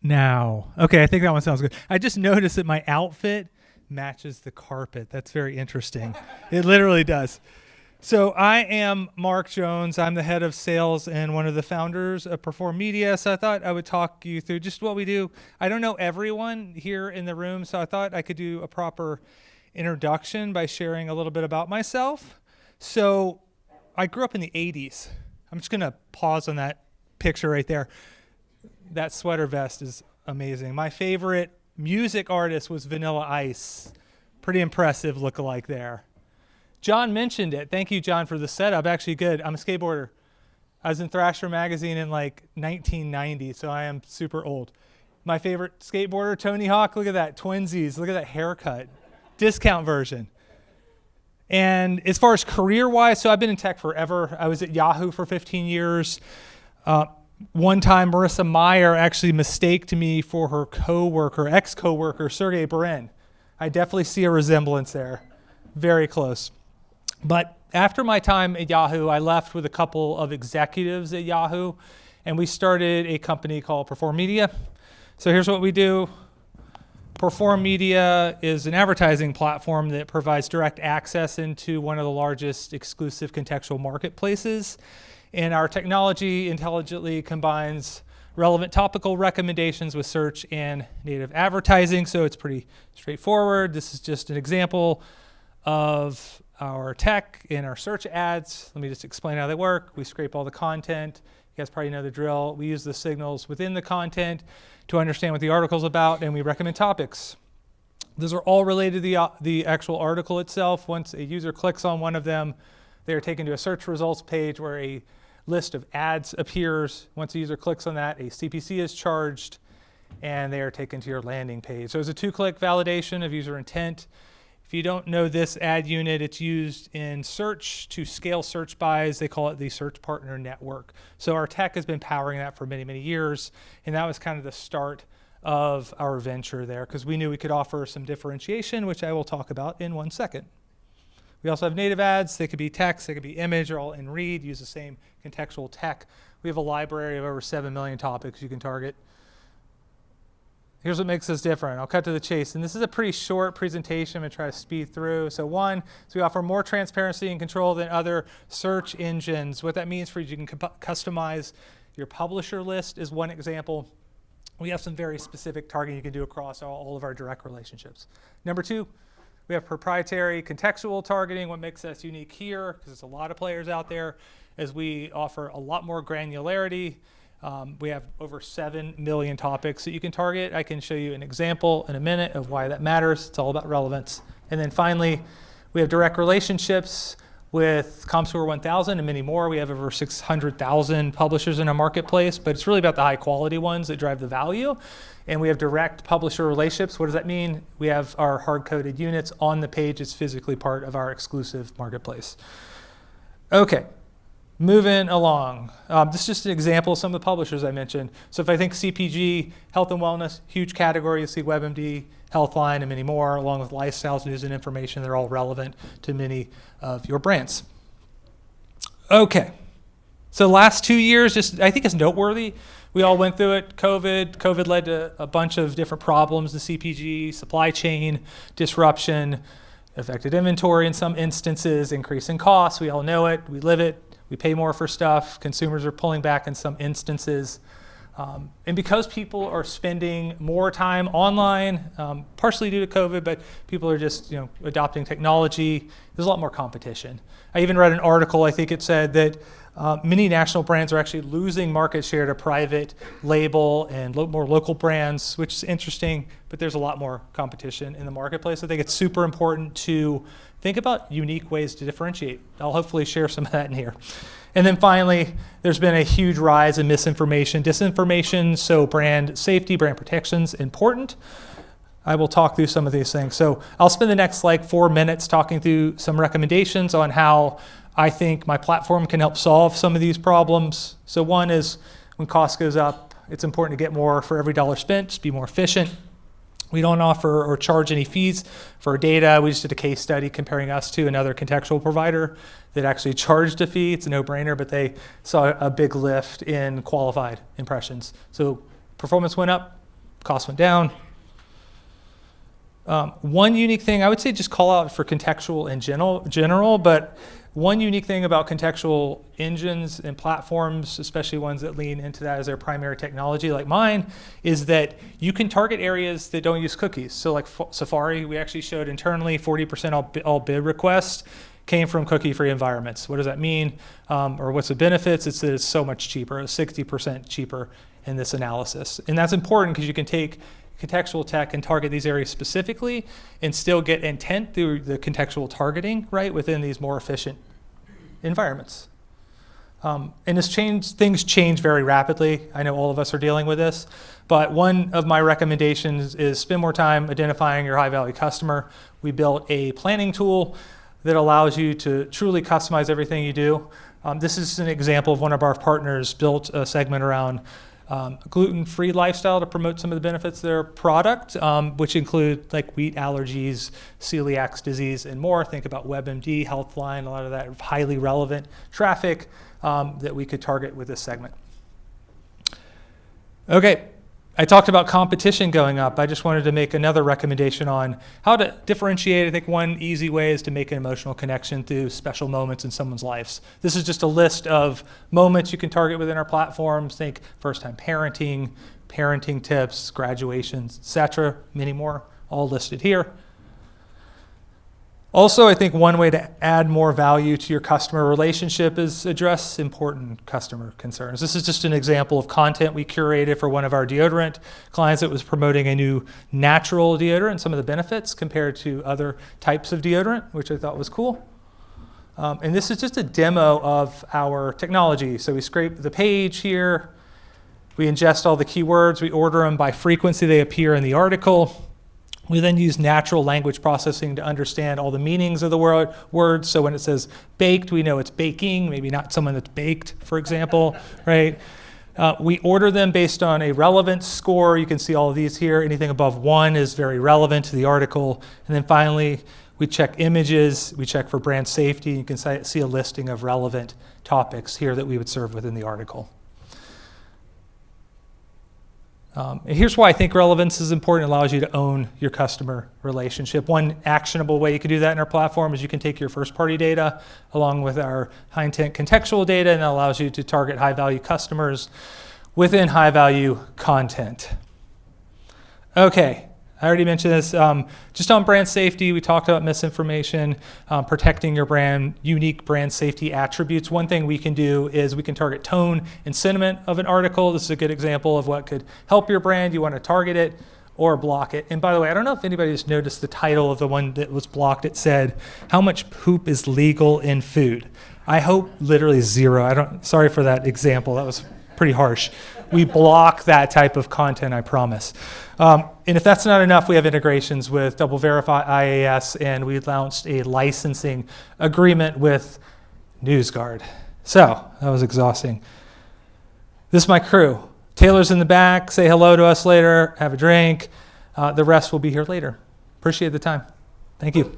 now. Okay, I think that one sounds good. I just noticed that my outfit matches the carpet. That's very interesting. It literally does. So I am Mark Jones. I'm the head of sales and one of the founders of Perform Media. So I thought I would talk you through just what we do. I don't know everyone here in the room, so I thought I could do a proper introduction by sharing a little bit about myself. So I grew up in the 80s. I'm just going to pause on that picture right there. That sweater vest is amazing. My favorite music artist was Vanilla Ice. Pretty impressive look-alike there. John mentioned it. Thank you, John, for the setup. Actually, good. I'm a skateboarder. I was in Thrasher magazine in like 1990, so I am super old. My favorite skateboarder, Tony Hawk. Look at that, twinsies. Look at that haircut. Discount version. And as far as career-wise, so I've been in tech forever. I was at Yahoo for 15 years. One time, Marissa Mayer actually mistaked me for her ex-coworker, Sergey Brin. I definitely see a resemblance there. Very close. But after my time at Yahoo, I left with a couple of executives at Yahoo, and we started a company called Perform Media. So here's what we do. Perform Media is an advertising platform that provides direct access into one of the largest exclusive contextual marketplaces. And our technology intelligently combines relevant topical recommendations with search and native advertising. So it's pretty straightforward. This is just an example of our tech in our search ads. Let me just explain how they work. We scrape all the content. You guys probably know the drill. We use the signals within the content to understand what the article's about, and we recommend topics. Those are all related to the actual article itself. Once a user clicks on one of them, they are taken to a search results page where a list of ads appears. Once a user clicks on that, a CPC is charged, and they are taken to your landing page. So it's a two-click validation of user intent. If you don't know this ad unit, it's used in search to scale search buys. They call it the Search Partner Network. So our tech has been powering that for many, many years, and that was kind of the start of our venture there because we knew we could offer some differentiation, which I will talk about in 1 second. We also have native ads. They could be text, they could be image, or all in read, use the same contextual tech. We have a library of over 7 million topics you can target. Here's what makes us different. I'll cut to the chase. And this is a pretty short presentation. I'm going to try to speed through. So one, we offer more transparency and control than other search engines. What that means for you can customize your publisher list is one example. We have some very specific targeting you can do across all of our direct relationships. Number two, we have proprietary contextual targeting. What makes us unique here, because there's a lot of players out there, is we offer a lot more granularity. We have over 7 million topics that you can target. I can show you an example in a minute of why that matters. It's all about relevance. And then finally, we have direct relationships with ComScore 1000 and many more. We have over 600,000 publishers in our marketplace, but it's really about the high quality ones that drive the value. And we have direct publisher relationships. What does that mean? We have our hard-coded units on the page. It's physically part of our exclusive marketplace. Okay. Moving along. This is just an example of some of the publishers I mentioned. So if I think CPG, health and wellness, huge category, you see WebMD, Healthline, and many more, along with lifestyles, news, and information. They're all relevant to many of your brands. Okay. So last 2 years, just I think it's noteworthy. We all went through it. COVID led to a bunch of different problems, the CPG, supply chain disruption, affected inventory in some instances, increase in costs. We all know it. We live it. We pay more for stuff. Consumers are pulling back in some instances. And because people are spending more time online, partially due to COVID, but people are just adopting technology, there's a lot more competition. I even read an article, I think it said that many national brands are actually losing market share to private label and more local brands, which is interesting, but there's a lot more competition in the marketplace. I think it's super important to think about unique ways to differentiate. I'll hopefully share some of that in here. And then finally, there's been a huge rise in misinformation, disinformation, so brand safety, brand protection's important. I will talk through some of these things. So I'll spend the next 4 minutes talking through some recommendations on how I think my platform can help solve some of these problems. So one is when cost goes up, it's important to get more for every dollar spent, just be more efficient. We don't offer or charge any fees for data. We just did a case study comparing us to another contextual provider that actually charged a fee. It's a no-brainer, but they saw a big lift in qualified impressions. So performance went up, cost went down. One unique thing, I would say just call out for contextual in general, but one unique thing about contextual engines and platforms, especially ones that lean into that as their primary technology like mine, is that you can target areas that don't use cookies. So like Safari, we actually showed internally 40% all bid requests came from cookie-free environments. What does that mean? Or what's the benefits? It's that it's so much cheaper, 60% cheaper in this analysis. And that's important because you can take contextual tech and target these areas specifically and still get intent through the contextual targeting, right, within these more efficient environments. And things change very rapidly. I know all of us are dealing with this, but one of my recommendations is spend more time identifying your high-value customer. We built a planning tool that allows you to truly customize everything you do. This is an example of one of our partners built a segment around gluten-free lifestyle to promote some of the benefits of their product, which include like wheat allergies, celiac disease, and more. Think about WebMD, Healthline, a lot of that highly relevant traffic that we could target with this segment. Okay, I talked about competition going up. I just wanted to make another recommendation on how to differentiate. I think one easy way is to make an emotional connection through special moments in someone's lives. This is just a list of moments you can target within our platforms. Think first-time parenting, parenting tips, graduations, etc. Many more, all listed here. Also, I think one way to add more value to your customer relationship is address important customer concerns. This is just an example of content we curated for one of our deodorant clients that was promoting a new natural deodorant, some of the benefits compared to other types of deodorant, which I thought was cool. And this is just a demo of our technology. So we scrape the page here, we ingest all the keywords, we order them by frequency they appear in the article. We then use natural language processing to understand all the meanings of the words. So when it says baked, we know it's baking, maybe not someone that's baked, for example, right? We order them based on a relevance score. You can see all of these here. Anything above 1 is very relevant to the article. And then finally, we check images. We check for brand safety. You can see a listing of relevant topics here that we would serve within the article. And here's why I think relevance is important. It allows you to own your customer relationship. One actionable way you can do that in our platform is you can take your first-party data along with our high-intent contextual data, and that allows you to target high-value customers within high-value content. Okay, I already mentioned this. Just on brand safety, we talked about misinformation, protecting your brand, unique brand safety attributes. One thing we can do is we can target tone and sentiment of an article. This is a good example of what could help your brand. You want to target it or block it. And by the way, I don't know if anybody's noticed the title of the one that was blocked. It said, "How much poop is legal in food?" I hope literally 0. Sorry for that example. That was pretty harsh. We block that type of content, I promise. And if that's not enough, we have integrations with Double Verify IAS, and we launched a licensing agreement with NewsGuard. So that was exhausting. This is my crew. Taylor's in the back. Say hello to us later. Have a drink. The rest will be here later. Appreciate the time. Thank you.